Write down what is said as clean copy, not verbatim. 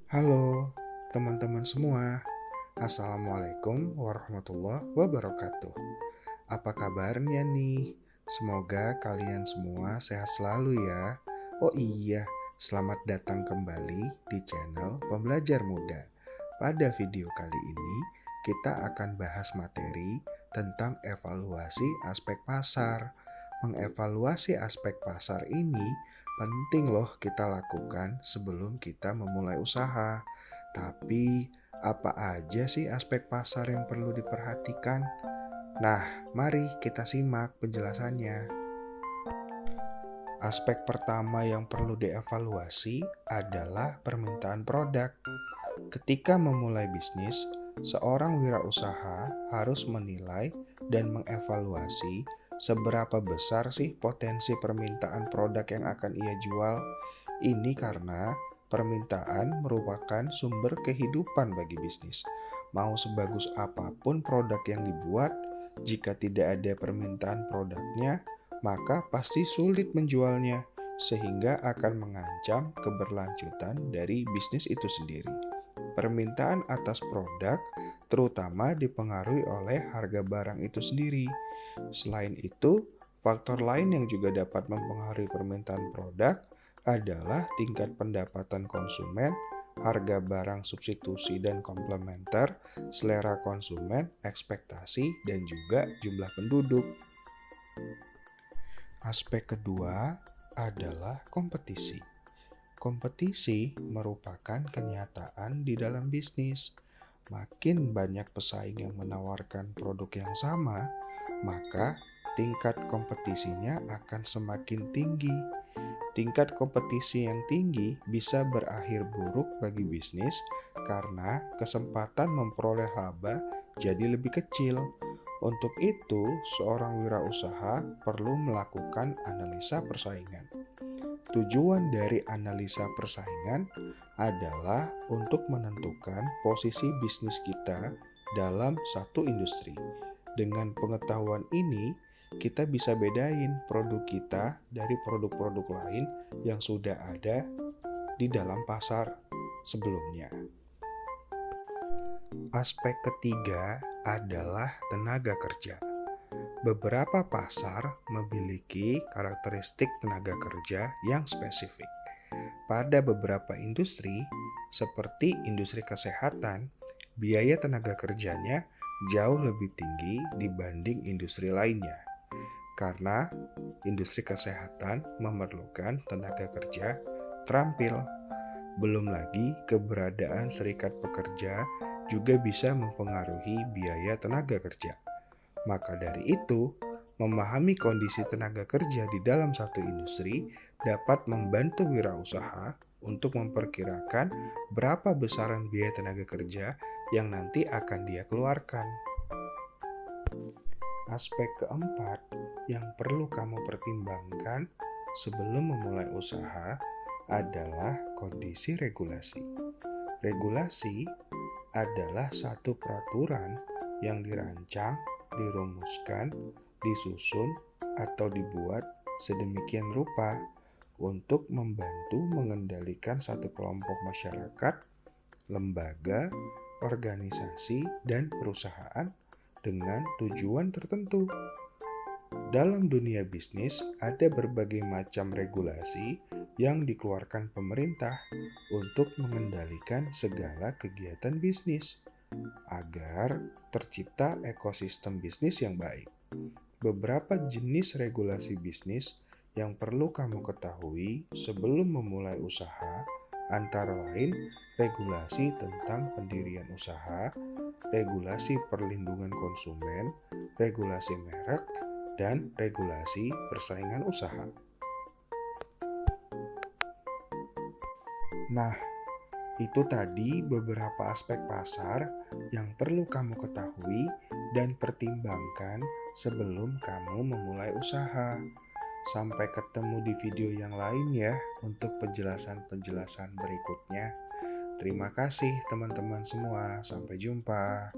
Halo teman-teman semua, Assalamualaikum warahmatullahi wabarakatuh. Apa kabarnya nih? Semoga kalian semua sehat selalu ya. Oh iya, selamat datang kembali di channel Pembelajar Muda. Pada video kali ini, kita akan bahas materi tentang evaluasi aspek pasar. Mengevaluasi aspek pasar ini penting loh kita lakukan sebelum kita memulai usaha. Tapi, apa aja sih aspek pasar yang perlu diperhatikan? Nah, mari kita simak penjelasannya. Aspek pertama yang perlu dievaluasi adalah permintaan produk. Ketika memulai bisnis, seorang wirausaha harus menilai dan mengevaluasi seberapa besar sih potensi permintaan produk yang akan ia jual. Ini karena permintaan merupakan sumber kehidupan bagi bisnis. Mau sebagus apapun produk yang dibuat, jika tidak ada permintaan produknya, maka pasti sulit menjualnya, sehingga akan mengancam keberlanjutan dari bisnis itu sendiri. Permintaan atas produk terutama dipengaruhi oleh harga barang itu sendiri. Selain itu, faktor lain yang juga dapat mempengaruhi permintaan produk adalah tingkat pendapatan konsumen, harga barang substitusi dan komplementer, selera konsumen, ekspektasi, dan juga jumlah penduduk. Aspek kedua adalah kompetisi. Kompetisi merupakan kenyataan di dalam bisnis. Makin banyak pesaing yang menawarkan produk yang sama, maka tingkat kompetisinya akan semakin tinggi. Tingkat kompetisi yang tinggi bisa berakhir buruk bagi bisnis karena kesempatan memperoleh laba jadi lebih kecil. Untuk itu, seorang wirausaha perlu melakukan analisa persaingan. Tujuan dari analisa persaingan adalah untuk menentukan posisi bisnis kita dalam satu industri. Dengan pengetahuan ini, kita bisa bedain produk kita dari produk-produk lain yang sudah ada di dalam pasar sebelumnya. Aspek ketiga adalah tenaga kerja. Beberapa pasar memiliki karakteristik tenaga kerja yang spesifik. Pada beberapa industri, seperti industri kesehatan, biaya tenaga kerjanya jauh lebih tinggi dibanding industri lainnya. Karena industri kesehatan memerlukan tenaga kerja terampil. Belum lagi keberadaan serikat pekerja juga bisa mempengaruhi biaya tenaga kerja. Maka dari itu, memahami kondisi tenaga kerja di dalam satu industri dapat membantu wirausaha untuk memperkirakan berapa besaran biaya tenaga kerja yang nanti akan dia keluarkan. Aspek keempat yang perlu kamu pertimbangkan sebelum memulai usaha adalah kondisi regulasi. Regulasi adalah satu peraturan yang dirancang, dirumuskan, disusun, atau dibuat sedemikian rupa untuk membantu mengendalikan satu kelompok masyarakat, lembaga, organisasi, dan perusahaan dengan tujuan tertentu. Dalam dunia bisnis, ada berbagai macam regulasi yang dikeluarkan pemerintah untuk mengendalikan segala kegiatan bisnis agar tercipta ekosistem bisnis yang baik. Beberapa jenis regulasi bisnis yang perlu kamu ketahui sebelum memulai usaha antara lain regulasi tentang pendirian usaha, regulasi perlindungan konsumen, regulasi merek, dan regulasi persaingan usaha. Nah, itu tadi beberapa aspek pasar yang perlu kamu ketahui dan pertimbangkan sebelum kamu memulai usaha. Sampai ketemu di video yang lain ya untuk penjelasan-penjelasan berikutnya. Terima kasih teman-teman semua, sampai jumpa.